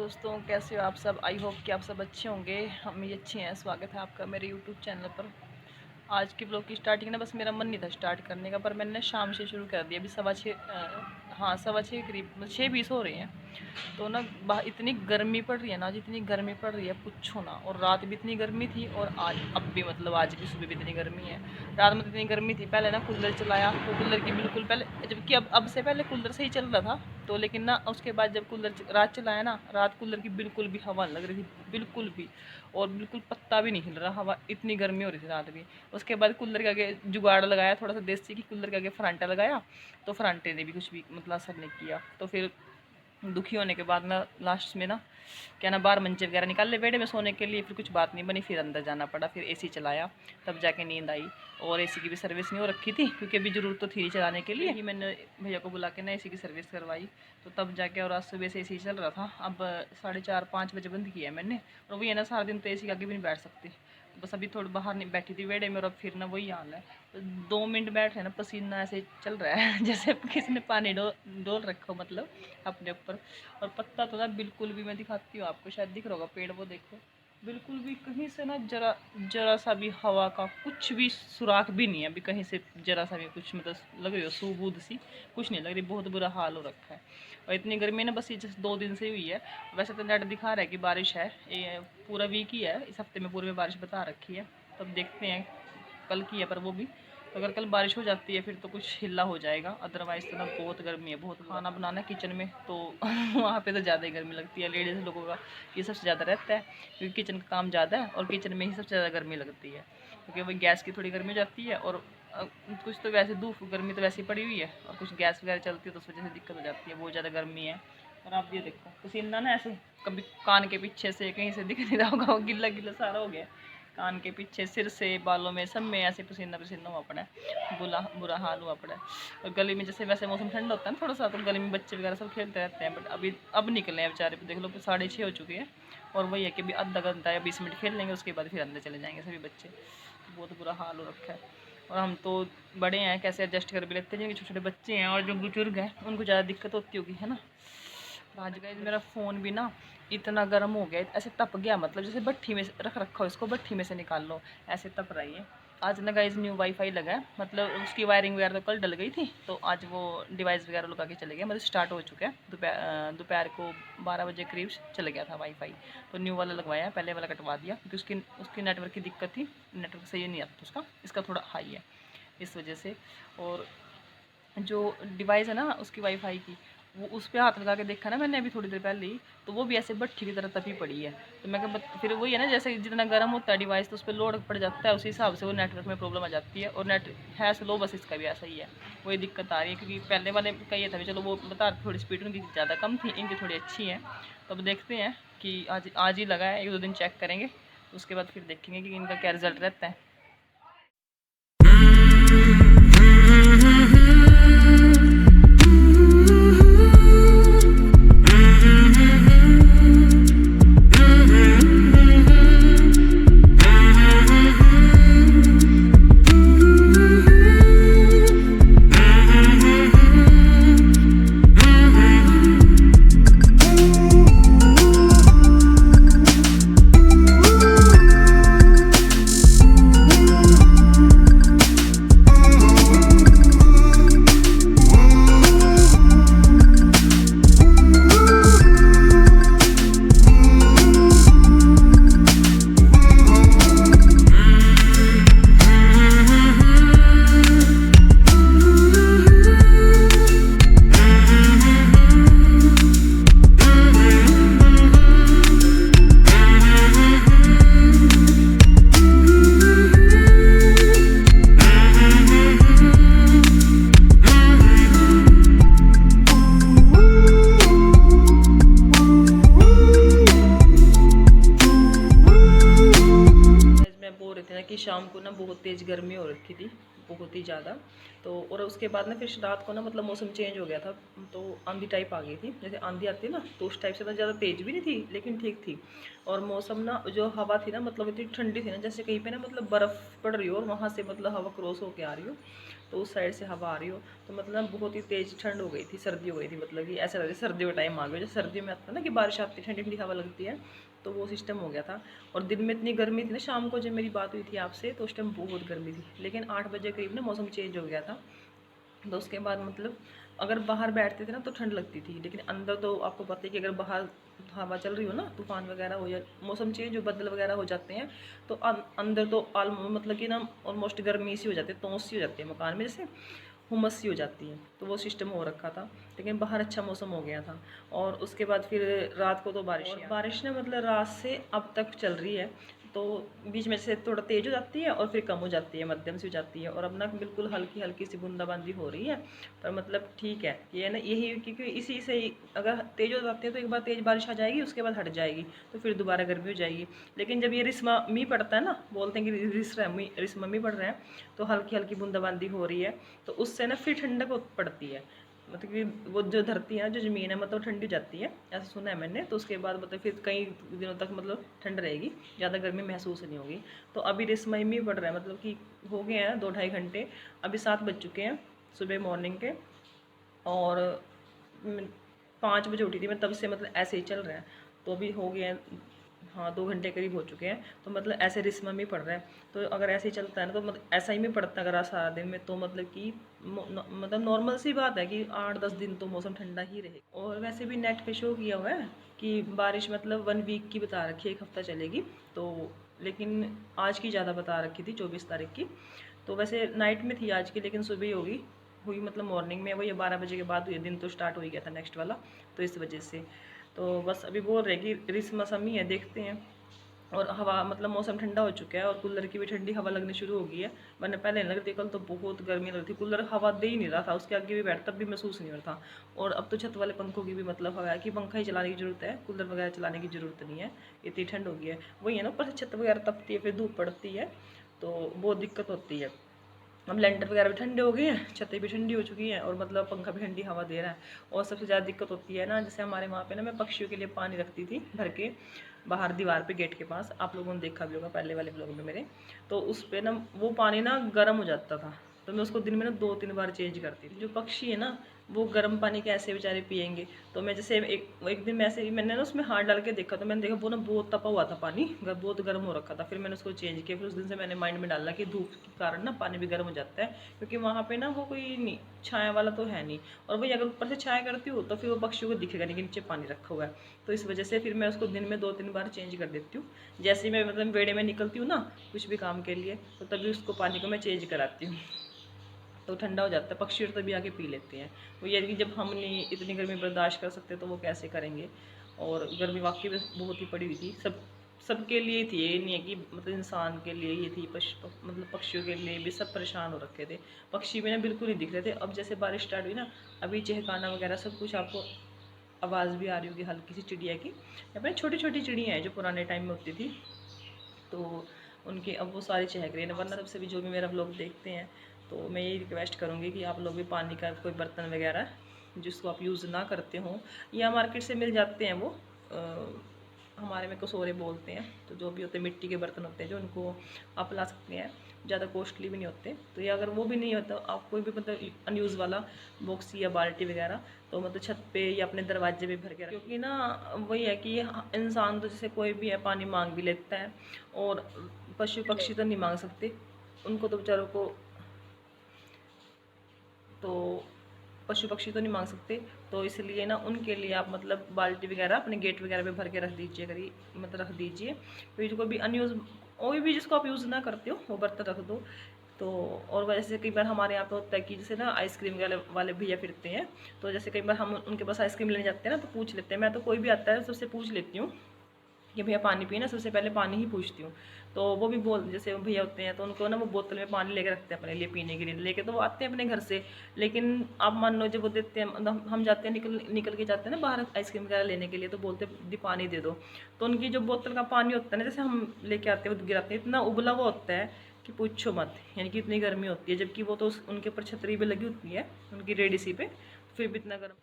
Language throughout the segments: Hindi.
दोस्तों, कैसे हो आप सब। आई होप कि आप सब अच्छे होंगे। हम भी अच्छे हैं। स्वागत है आपका मेरे यूट्यूब चैनल पर। आज की ब्लॉग की स्टार्टिंग ना, बस मेरा मन नहीं था स्टार्ट करने का, पर मैंने शाम से शुरू कर दिया। अभी 6:15 हाँ 6:15 करीब 6:20 हो रहे हैं। तो ना इतनी गर्मी पड़ रही है ना, आज इतनी गर्मी पड़ रही है पूछो ना। और रात भी इतनी गर्मी थी, और आज अब भी मतलब आज भी सुबह भी इतनी गर्मी है। रात में इतनी गर्मी थी, पहले ना कूलर चलाया तो कूलर की बिल्कुल पहले, जबकि अब से पहले कूलर से ही चल रहा था। तो लेकिन ना उसके बाद जब कूलर रात चलाया ना, रात कूलर की बिल्कुल भी हवा लग रही थी, बिल्कुल भी। और बिल्कुल पत्ता भी नहीं हिल रहा, हवा इतनी गर्मी हो रही थी रात भी। उसके बाद कूलर के आगे जुगाड़ लगाया थोड़ा सा देसी की, कूलर के आगे फरांटा लगाया, तो फरांटे ने भी कुछ भी मतलब असर नहीं किया। तो फिर दुखी होने के बाद ना लास्ट में ना क्या ना बाहर मंचे वगैरह निकाल ले बेडे में सोने के लिए। फिर कुछ बात नहीं बनी, फिर अंदर जाना पड़ा, फिर एसी चलाया, तब जाके नींद आई। और एसी की भी सर्विस नहीं हो रखी थी, क्योंकि अभी ज़रूरत तो थी चलाने के लिए ही। मैंने भैया को बुला के ना एसी की सर्विस करवाई, तो तब जाके। और आज सुबह से एसी चल रहा था। अब 4:30-5 बजे बंद किया है मैंने। और वही है ना, सारा दिन तो एसी के आगे भी नहीं बैठ सकती। बस अभी थोड़ी बाहर नहीं बैठी थी बेडे में, और अब फिर ना वही हाल है। तो 2 मिनट बैठ है ना, पसीना ऐसे चल रहा है जैसे किसी ने पानी डोल रखा हो मतलब अपने ऊपर। और पत्ता तो ना बिल्कुल भी, मैं दिखाती हूँ आपको, शायद दिख रहा होगा पेड़, वो देखो बिल्कुल भी कहीं से ना जरा जरा सा भी हवा का कुछ भी सुराख भी नहीं है अभी कहीं से। जरा सा भी कुछ मतलब लग रही हो सूबूद सी कुछ नहीं लग रही। बहुत बुरा हाल हो रखा है। और इतनी गर्मी ना बस ये जैसे 2 दिन से हुई है। वैसे तो नेट दिखा रहा है कि बारिश है, ये पूरा वीक ही है, इस हफ्ते में पूरे में बारिश बता रखी है। तब देखते हैं, कल की है पर वो भी। तो अगर कल बारिश हो जाती है फिर तो कुछ हिला हो जाएगा, अदरवाइज़ तो ना बहुत गर्मी है। बहुत खाना बनाना है किचन में तो वहाँ पे तो ज़्यादा ही गर्मी लगती है। लेडीज़ लोगों का ये सबसे ज़्यादा रहता है, क्योंकि किचन का काम ज़्यादा है और किचन में ही सबसे ज़्यादा गर्मी लगती है। क्योंकि वही गैस की थोड़ी गर्मी हो जाती है, और कुछ तो वैसे धूप गर्मी तो वैसे ही पड़ी हुई है, और कुछ गैस वगैरह चलती है तो उस वजह से दिक्कत हो जाती है, बहुत ज़्यादा गर्मी है। और आप ये देखो पसीना ना ऐसे कभी कान के पीछे से कहीं से दिख नहीं रहा होगा, वो गिल्ला गिल्ला सारा हो गया। कान के पीछे, सिर से, बालों में, सब में ऐसे पसीना पसीना हुआ पड़ा है। बुरा हाल हुआ पड़ा है। और गली में जैसे वैसे मौसम ठंडा होता है ना थोड़ा सा, तो गली में बच्चे वगैरह सब खेलते रहते हैं। बट अभी अब निकले हैं बेचारे, देख लो 6:30 हो चुके हैं। और वही है कि अभी आधा घंटा या 20 मिनट खेल लेंगे, उसके बाद फिर अंदर चले जाएंगे सभी बच्चे। बहुत बुरा हाल हो रखा है। और हम तो बड़े हैं, कैसे एडजस्ट कर भी लेते हैं। जिनके छोटे छोटे बच्चे हैं और जो बुजुर्ग हैं उनको ज़्यादा दिक्कत होती होगी, है ना। आज का मेरा फ़ोन भी ना इतना गर्म हो गया, ऐसे तप गया, मतलब जैसे भट्ठी में रख रखा हो, इसको भट्ठी में से निकाल लो, ऐसे तप रही है। आज ना गाइस न्यू वाईफाई लगा है, मतलब उसकी वायरिंग वगैरह तो कल डल गई थी, तो आज वो डिवाइस वगैरह लगा के चले गए, मतलब स्टार्ट हो चुका है। दोपहर को 12 बजे करीब चले गया था वाईफाई। तो न्यू वाला लगवाया, पहले वाला कटवा दिया, क्योंकि उसकी नेटवर्क की दिक्कत थी, नेटवर्क सही नहीं आता उसका, इसका थोड़ा हाई है इस वजह से। और जो डिवाइस है ना उसकी वाईफाई की, वो उस पर हाथ लगा के देखा ना मैंने अभी थोड़ी देर पहले ही, तो वो भी ऐसे भट्ठी की तरह तपी पड़ी है। तो मैं कहा फिर वही है ना, जैसे जितना गर्म होता है डिवाइस तो उस पर लोड पड़ जाता है, उसी हिसाब से वो नेटवर्क में प्रॉब्लम आ जाती है। और नेट है स्लो, बस इसका भी ऐसा ही है, वही दिक्कत आ रही है। क्योंकि पहले वाले का ये था चलो वो बता थोड़ी स्पीड उनकी ज़्यादा कम थी, इनकी थोड़ी अच्छी है। तो अब देखते हैं कि आज ही लगा है, 1-2 दिन चेक करेंगे, उसके बाद फिर देखेंगे कि इनका क्या रिज़ल्ट रहता है। कि शाम को ना बहुत तेज़ गर्मी हो रखी थी, बहुत ही ज़्यादा। तो और उसके बाद ना फिर रात को ना मतलब मौसम चेंज हो गया था, तो आंधी टाइप आ गई थी, जैसे आंधी आती है ना, तो उस टाइप से ना ज़्यादा तेज़ भी नहीं थी लेकिन ठीक थी। और मौसम ना जो हवा थी ना मतलब इतनी ठंडी थी ना, जैसे कहीं पे ना मतलब बर्फ़ पड़ रही हो और वहाँ से मतलब हवा क्रॉस होके आ रही हो। तो उस साइड से हवा आ रही हो, तो मतलब बहुत ही तेज़ ठंड हो गई थी, सर्दी हो गई थी, मतलब कि ऐसा लग रहा है सर्दियों का टाइम आ गया। जैसे सर्दियों में आता है ना कि बारिश आती है, ठंडी ठंडी हवा लगती है, तो वो सिस्टम हो गया था। और दिन में इतनी गर्मी थी ना, शाम को जब मेरी बात हुई थी आपसे तो उस टाइम बहुत गर्मी थी, लेकिन 8 बजे करीब ना मौसम चेंज हो गया था। तो उसके बाद मतलब अगर बाहर बैठते थे ना तो ठंड लगती थी, लेकिन अंदर तो आपको पता है कि अगर बाहर हवा चल रही हो ना, तूफान वगैरह हो या मौसम चेंज हो, बदल वगैरह हो जाते हैं, तो अंदर तो मतलब कि ना ऑलमोस्ट गर्मी सी हो जाती है, तो सी हो जाती है मकान में, जैसे हुमस सी हो जाती है, तो वो सिस्टम हो रखा था। लेकिन बाहर अच्छा मौसम हो गया था। और उसके बाद फिर रात को तो बारिश ना मतलब रात से अब तक चल रही है, तो बीच में से थोड़ा तेज़ हो जाती है और फिर कम हो जाती है, मध्यम सी हो जाती है, और अब ना बिल्कुल हल्की हल्की सी बूंदाबांदी हो रही है। पर मतलब ठीक है, ये ना यही क्योंकि इसी से ही अगर तेज़ हो जाती है तो एक बार तेज़ बारिश आ जाएगी, उसके बाद हट जाएगी, तो फिर दोबारा गर्मी हो जाएगी। लेकिन जब ये रिस्मा मी पड़ता है ना, बोलते हैं कि रिस्मा मी पड़ रहे हैं, तो हल्की हल्की बूंदाबांदी हो रही है, तो उससे ना फिर ठंडक पड़ती है। मतलब कि वो जो धरती है, जो ज़मीन है, मतलब ठंडी जाती है, ऐसा सुना है मैंने। तो उसके बाद मतलब फिर कई दिनों तक मतलब ठंड रहेगी, ज़्यादा गर्मी महसूस नहीं होगी। तो अभी रिसमई में पड़ रहा है, मतलब कि हो गए हैं 2-2.5 घंटे, अभी 7 बज चुके हैं सुबह मॉर्निंग के। और 5 बजे उठी थी मैं, तब से मतलब ऐसे ही चल रहा है। तो अभी हो गए हैं, हाँ 2 घंटे करीब हो चुके हैं, तो मतलब ऐसे रिस्म में पड़ रहा है। तो अगर ऐसे ही चलता है ना, तो मतलब ऐसा ही में पड़ता है अगर सारा दिन में, तो मतलब कि मतलब नॉर्मल सी बात है कि 8-10 दिन तो मौसम ठंडा ही रहे। और वैसे भी नेट पे शो किया हुआ है कि बारिश मतलब 1 वीक की बता रखी है, 1 हफ्ता चलेगी। तो लेकिन आज की ज़्यादा बता रखी थी, 24 तारीख की। तो वैसे नाइट में थी आज की, लेकिन सुबह होगी हुई, मतलब मॉर्निंग में वही 12 बजे के बाद हुई, दिन तो स्टार्ट हो ही गया था नेक्स्ट वाला, तो इस वजह से। तो बस अभी बोल रहे कि रिस मौसम ही है, देखते हैं। और हवा मतलब मौसम ठंडा हो चुका है, और कूलर की भी ठंडी हवा लगनी शुरू हो गई है, वरना पहले नहीं लगती, कल तो बहुत गर्मी लग रही थी, कूलर हवा दे ही नहीं रहा था, उसके आगे भी बैठ तब भी महसूस नहीं हो रहा था। और अब तो छत वाले पंखों की भी मतलब हवा है कि पंखा ही चलाने की ज़रूरत है, कूलर वगैरह चलाने की ज़रूरत नहीं है, इतनी ठंड हो गई है। वही है ना, ऊपर से छत वगैरह तपती है, फिर धूप पड़ती है, तो बहुत दिक्कत होती है। अब लेंटर वगैरह भी ठंडे हो गए हैं, छतें भी ठंडी हो चुकी हैं, और मतलब पंखा भी ठंडी हवा दे रहा है। और सबसे ज़्यादा दिक्कत होती है ना, जैसे हमारे वहाँ पे ना मैं पक्षियों के लिए पानी रखती थी भर के बाहर दीवार पे गेट के पास, आप लोगों ने देखा भी होगा पहले वाले ब्लॉग में मेरे। तो उस पर ना वो पानी ना गर्म हो जाता था, तो मैं उसको दिन में ना 2-3 बार चेंज करती थी। जो पक्षी है ना, वो गर्म पानी कैसे बेचारे पियेंगे। तो मैं जैसे एक दिन मैं ऐसे ही मैंने ना उसमें हाथ डाल के देखा, तो मैंने देखा वो ना बहुत तपा हुआ था पानी, बहुत गर्म हो रखा था। फिर मैंने उसको चेंज किया। फिर उस दिन से मैंने माइंड में डाला कि धूप के कारण ना पानी भी गर्म हो जाता है, क्योंकि वहाँ पे ना वो कोई नहीं छाया वाला तो है नहीं, और वही अगर ऊपर से छाया करती हूँ तो फिर वो पक्षियों को दिखेगा नहीं कि नीचे पानी रखा हुआ है। तो इस वजह से फिर मैं उसको दिन में 2-3 बार चेंज कर देती हूँ। जैसे ही मैं मतलब वेड़े में निकलती हूँ ना कुछ भी काम के लिए, तो तभी उसको पानी को मैं चेंज कराती हूँ, तो ठंडा हो जाता है। पक्षी और तभी आके पी लेते हैं। वो ये कि जब हम नहीं इतनी गर्मी बर्दाश्त कर सकते तो वो कैसे करेंगे। और गर्मी वाकई में बहुत ही पड़ी हुई थी, सबके लिए थी, ये नहीं है कि मतलब इंसान के लिए ये थी, मतलब पक्षियों के लिए भी सब परेशान हो रखे थे। पक्षी भी ना बिल्कुल नहीं दिख रहे थे। अब जैसे बारिश स्टार्ट हुई ना, अभी चहकाना वगैरह सब कुछ आपको आवाज़ भी आ रही होगी हल्की सी चिड़िया की। अपने छोटी छोटी चिड़ियाँ हैं जो पुराने टाइम में होती थी, तो उनके अब वो सारी चहक रही है। वरना सबसे भी जो भी मेरा ब्लॉग देखते हैं, तो मैं यही रिक्वेस्ट करूँगी कि आप लोग भी पानी का कोई बर्तन वगैरह जिसको आप यूज़ ना करते हों, या मार्केट से मिल जाते हैं वो, हमारे में कसोरे बोलते हैं, तो जो भी होते हैं मिट्टी के बर्तन होते हैं जो, उनको आप ला सकते हैं, ज़्यादा कॉस्टली भी नहीं होते। तो ये अगर वो भी नहीं होता, आप कोई भी मतलब अनयूज़ वाला बॉक्स या बाल्टी वगैरह, तो मतलब छत पे या अपने दरवाजे पे भर के, क्योंकि ना वही है कि इंसान तो जैसे कोई भी है पानी मांग भी लेता है, और पशु पक्षी तो नहीं मांग सकते, उनको तो बेचारों को, तो पशु पक्षी तो नहीं मांग सकते। तो इसलिए ना उनके लिए आप मतलब बाल्टी वगैरह अपने गेट वगैरह पे भर के रख दीजिए, करिए मतलब रख दीजिए। फिर जो भी अनयूज़, कोई भी जिसको आप यूज़ ना करते हो वो बर्तन रख दो। तो और वैसे कई बार हमारे यहाँ पे होता है कि जैसे ना आइसक्रीम वाले भैया फिरते हैं, तो जैसे कई बार हम उनके पास आइसक्रीम लेने जाते हैं ना, तो पूछ लेते हैं। मैं तो कोई भी आता है सबसे पूछ लेती हूँ कि भैया पानी पिए ना, सबसे पहले पानी ही पूछती हूँ। तो वो भी बोल, जैसे भैया होते हैं तो उनको ना वो बोतल में पानी लेके रखते हैं अपने लिए पीने के लिए, लेके तो वो आते हैं अपने घर से। लेकिन आप मान लो जब वो देते हैं, मतलब हम जाते हैं, निकल के जाते हैं ना बाहर आइसक्रीम वगैरह लेने के लिए, तो बोलते हैं दी पानी दे दो। तो उनकी जो बोतल का पानी होता है ना, जैसे हम लेके आते हैं वो गिराते हैं, इतना उबला हुआ होता है कि पूछो मत, यानी कि इतनी गर्मी होती है। जबकि वो तो उनके ऊपर छतरी भी लगी होती है उनकी रेडी सी पे, फिर भी इतना गर्म,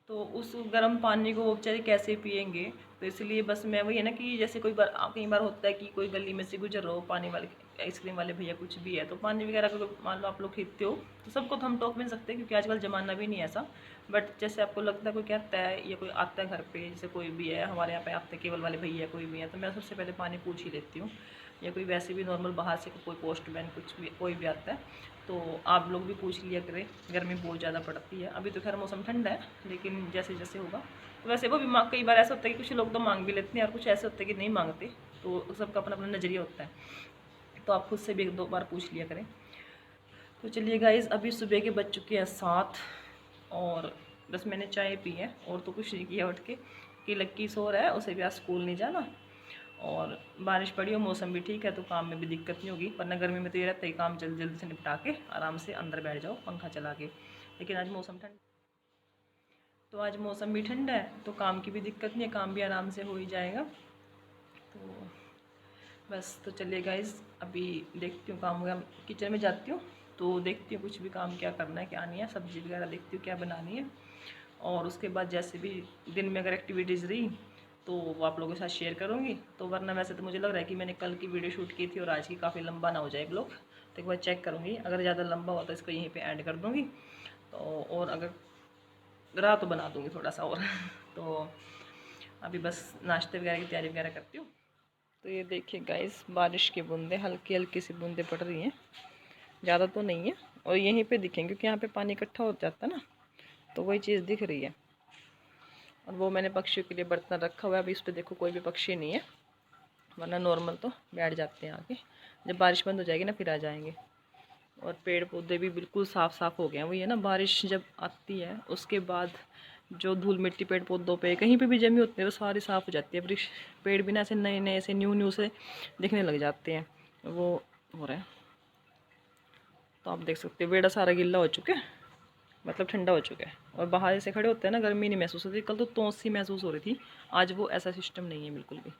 तो उस गर्म पानी को वो बेचारे कैसे पियेंगे। तो इसलिए बस मैं वही है ना कि जैसे कोई बार कई बार होता है कि कोई गली में से गुजर रहा हो पानी वाले आइसक्रीम वाले भैया कुछ भी है, तो पानी वगैरह का मान लो आप लोग खरीदते हो तो सबको तो हम टोक भी नहीं सकते, क्योंकि आजकल ज़माना भी नहीं है ऐसा। बट जैसे आपको लगता है कोई कहता है या कोई आता है घर पे, जैसे कोई भी है हमारे यहाँ पे आते केबल वाले भैया कोई भी है, तो मैं सबसे पहले पानी पूछ ही लेती हूँ। या कोई वैसे भी नॉर्मल बाहर से कोई पोस्टमैन कुछ भी कोई भी आता है, तो आप लोग भी पूछ लिया करें। गर्मी बहुत ज़्यादा पड़ती है, अभी तो खैर मौसम ठंडा है, लेकिन जैसे जैसे होगा तो वैसे वो भी मांग, कई बार ऐसा होता है कि कुछ लोग तो मांग भी लेते हैं और कुछ ऐसे होते हैं कि नहीं मांगते, तो सबका अपना अपना नज़रिया होता है। तो आप खुद से भी 1-2 बार पूछ लिया करें। तो चलिए गाइज़, अभी सुबह के बज चुके हैं 7 और बस मैंने चाय पी है और तो कुछ नहीं किया उठ के, कि लक्की सो रहा है, उसे भी आज स्कूल नहीं जाना और बारिश पड़ी हो, मौसम भी ठीक है, तो काम में भी दिक्कत नहीं होगी। वरना गर्मी में तो ये रहता है काम जल्दी जल्दी से निपटा के आराम से अंदर बैठ जाओ पंखा चला के, लेकिन आज मौसम ठंड, तो आज मौसम भी ठंडा है तो काम की भी दिक्कत नहीं है, काम भी आराम से हो ही जाएगा। तो बस, तो चलिए गाइज़, अभी देखती हूँ काम वगैरह, किचन में जाती हूँ तो देखती हूँ कुछ भी काम क्या करना है क्या नहीं है, सब्ज़ी वगैरह देखती हूँ क्या बनानी है, और उसके बाद जैसे भी दिन में अगर एक्टिविटीज़ रही तो वो आप लोगों के साथ शेयर करूँगी। तो वरना वैसे तो मुझे लग रहा है कि मैंने कल की वीडियो शूट की थी और आज की काफ़ी लंबा ना हो जाए ब्लॉग, तो एक बार चेक करूँगी, अगर ज़्यादा लंबा हो तो इसको यहीं पे ऐड कर दूँगी, तो और अगर रहा तो बना दूँगी थोड़ा सा और तो अभी बस नाश्ते वगैरह की तैयारी वगैरह करती हूँ। तो ये देखिए गाइस, बारिश की बूंदें हल्की हल्की सी बूंदें पड़ रही हैं, ज़्यादा तो नहीं है, और यहीं पे दिखेंगे क्योंकि यहाँ पे पानी इकट्ठा हो जाता है ना, तो वही चीज़ दिख रही है। और वो मैंने पक्षियों के लिए बर्तन रखा हुआ है, अभी इस पर देखो कोई भी पक्षी नहीं है, वरना नॉर्मल तो बैठ जाते हैं आके, जब बारिश बंद हो जाएगी ना फिर आ जाएंगे। और पेड़ पौधे भी बिल्कुल साफ़ साफ़ हो गए हैं, वही है ना, बारिश जब आती है उसके बाद जो धूल मिट्टी पेड़ पौधों पे कहीं पे भी जमी होती है वो सारी साफ़ हो जाती है, वृक्ष पेड़ भी ना ऐसे नए नए से न्यू न्यू से दिखने लग जाते हैं, वो हो रहा है। तो आप देख सकते हो बेड़ा सारा गिल्ला हो चुका है, मतलब ठंडा हो चुका है, और बाहर ऐसे खड़े होते हैं ना गर्मी नहीं महसूस होती, कल तो तोंस सी महसूस हो रही थी, आज वो ऐसा सिस्टम नहीं है बिल्कुल भी।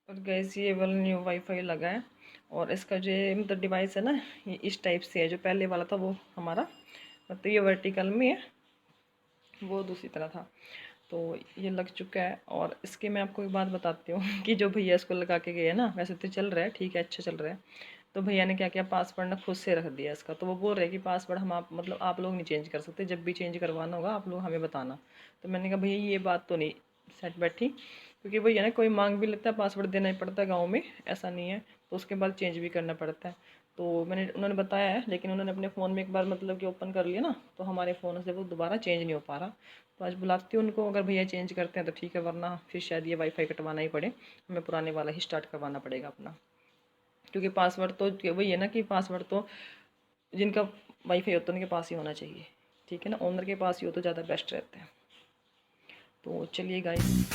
और गैस ये वाला न्यू वाईफाई लगा है, और इसका जो मतलब डिवाइस है ना, ये इस टाइप से है, जो पहले वाला था वो हमारा मतलब ये वर्टिकल में है, वो दूसरी तरह था, तो ये लग चुका है। और इसके मैं आपको एक बात बताती हूँ कि जो भैया इसको लगा के गए हैं ना, वैसे तो चल रहा है ठीक है, अच्छा चल रहा है, तो भैया ने क्या किया, पासवर्ड ना खुद से रख दिया इसका, तो वो बोल रहे हैं कि पासवर्ड हम आप मतलब आप लोग नहीं चेंज कर सकते, जब भी चेंज करवाना होगा आप लोग हमें बताना। तो मैंने कहा भैया ये बात तो नहीं सेट बैठी, क्योंकि भैया ना कोई मांग भी लेता है पासवर्ड देना ही पड़ता है गाँव में, ऐसा नहीं है, तो उसके बाद चेंज भी करना पड़ता है। तो मैंने उन्होंने बताया है, लेकिन उन्होंने अपने फ़ोन में एक बार मतलब कि ओपन कर लिया ना, तो हमारे फ़ोन से वो दोबारा चेंज नहीं हो पा रहा। तो आज बुलाती हूँ उनको, अगर भैया चेंज करते हैं तो ठीक है, वरना फिर शायद ये वाईफाई कटवाना ही पड़े, हमें पुराने वाला ही स्टार्ट करवाना पड़ेगा अपना, क्योंकि पासवर्ड तो वही है ना कि पासवर्ड तो जिनका वाईफाई होता है उनके पास ही होना चाहिए, ठीक है ना, ओनर के पास ही हो तो ज़्यादा बेस्ट रहता है। तो चलिए गाइस।